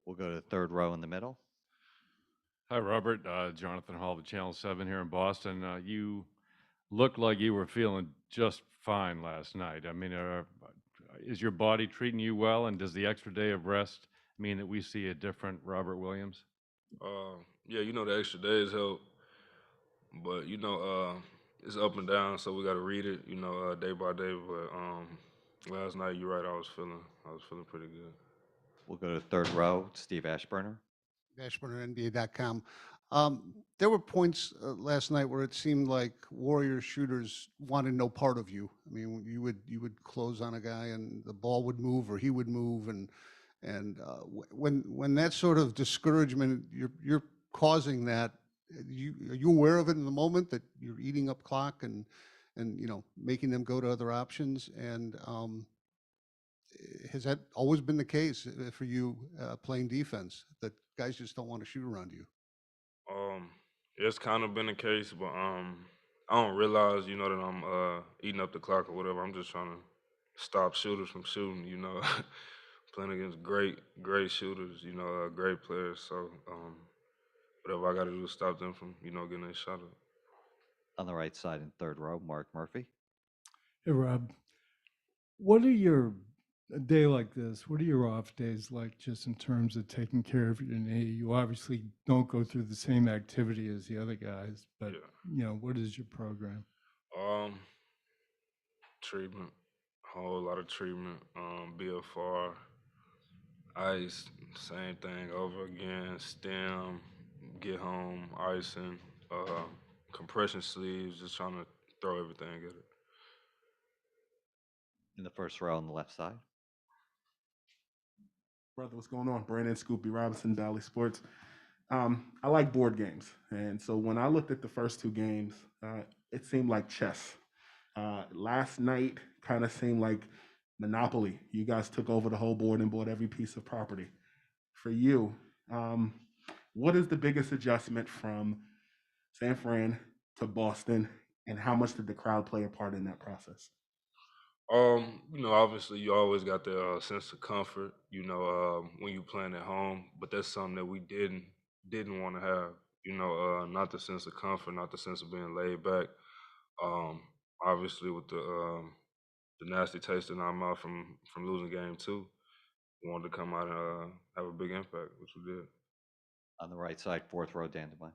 We'll go to the third row in the middle. Hi, Robert. Jonathan Hall of Channel 7 here in Boston. You looked like you were feeling just fine last night. I mean, is your body treating you well? And does the extra day of rest mean that we see a different Robert Williams? Yeah, the extra days help, but it's up and down, so we got to read it, day by day. But last night, you're right, I was feeling pretty good. We'll go to the third row, Steve Ashburner. NBA.com. There were points last night where it seemed like Warrior shooters wanted no part of you. I mean, you would close on a guy and the ball would move or he would move, and when that sort of discouragement you're causing that, are you aware of it in the moment that you're eating up clock and making them go to other options? And has that always been the case for you playing defense, that guys just don't want to shoot around you? Um, it's kind of been the case, but I don't realize, that I'm eating up the clock or whatever. I'm just trying to stop shooters from shooting. Playing against great shooters, great players. So whatever I got to do to stop them from, getting a shot up. On the right side in third row, Mark Murphy. Hey, Rob, what are your a day like this? What are your off days like, just in terms of taking care of your knee? You obviously don't go through the same activity as the other guys, but Yeah. what is your program? Um, Treatment, whole lot of treatment. BFR, ice, same thing over again. Stem, get home, icing, uh, compression sleeves. Just trying to throw everything at it. In the first row on the left side. Brother, what's going on? Brandon Scoopy Robinson, Valley Sports. I like board games, and so when I looked at the first two games, it seemed like chess. Last night kind of seemed like Monopoly. You guys took over the whole board and bought every piece of property. For you, um, what is the biggest adjustment from San Fran to Boston, and how much did the crowd play a part in that process? Obviously you always got the sense of comfort, when you playing at home, but that's something that we didn't want to have. Not the sense of comfort, not the sense of being laid back. Um, Obviously with the nasty taste in our mouth from losing game two, we wanted to come out and have a big impact, which we did. On the right side, fourth row, Dan Devine.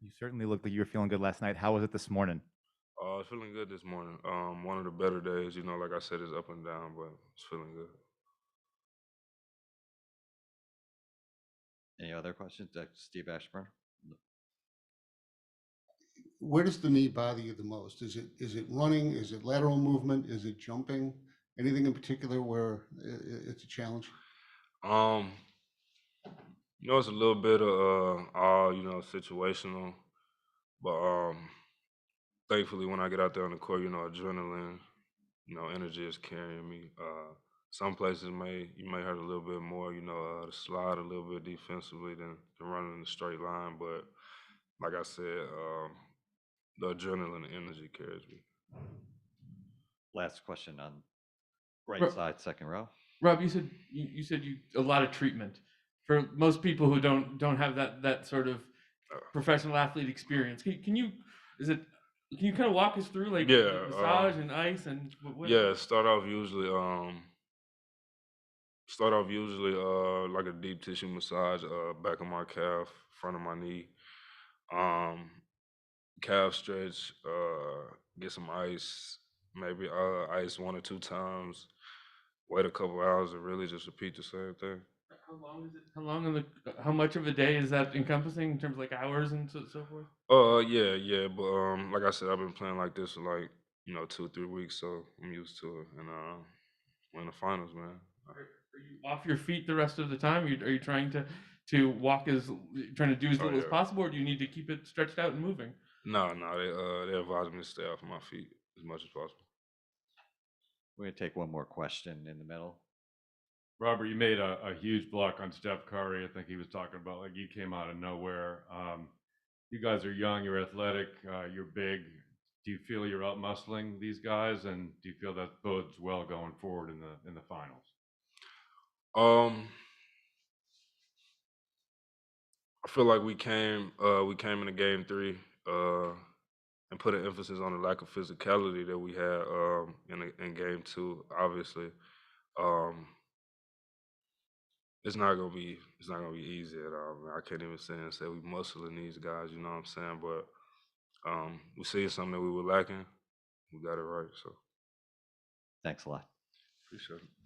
You certainly looked like you were feeling good last night. How was it this morning? Feeling good this morning. One of the better days, like I said, is up and down, but it's feeling good. Any other questions? Steve Ashburner. Where does the knee bother you the most? Is it running? Is it lateral movement? Is it jumping? Anything in particular where it's a challenge? Um, it's a little bit of all, situational, but thankfully when I get out there on the court, adrenaline, energy is carrying me. Some places you may hurt a little bit more, to slide a little bit defensively than running in a straight line, but like I said, the adrenaline and energy carries me. Last question on right Ro- side, second row. Rob, you said a lot of treatment for most people who don't have that sort of Uh, professional athlete experience. Can you is it can you kind of walk us through like yeah, massage and ice and what? yeah. Start off usually like a deep tissue massage, back of my calf, front of my knee, um, calf stretch, get some ice, maybe ice one or two times, wait a couple hours and really just repeat the same thing. How long is it? How long in the how much of a day is that encompassing in terms of like hours and so forth? Yeah, but like I said, I've been playing like this for like 2 3 weeks, so I'm used to it, and we're in the finals, man. Are you off your feet the rest of the time? Are you trying to walk as trying to do as Oh little as yeah, possible, or do you need to keep it stretched out and moving? no, they advise me to stay off my feet as much as possible. We're going to take one more question in the middle. Robert, you made a huge block on Steph Curry. I think he was talking about like you came out of nowhere. You guys are young, you're athletic, you're big. do you feel you're out muscling these guys, and do you feel that bodes well going forward in the finals? I feel like we came into game 3 and put an emphasis on the lack of physicality that we had in game 2. Obviously, um, it's not gonna be easy at all. Man. I can't even say we muscling these guys. You know what I'm saying? But we see something that we were lacking. We got it right. So Thanks a lot. appreciate it.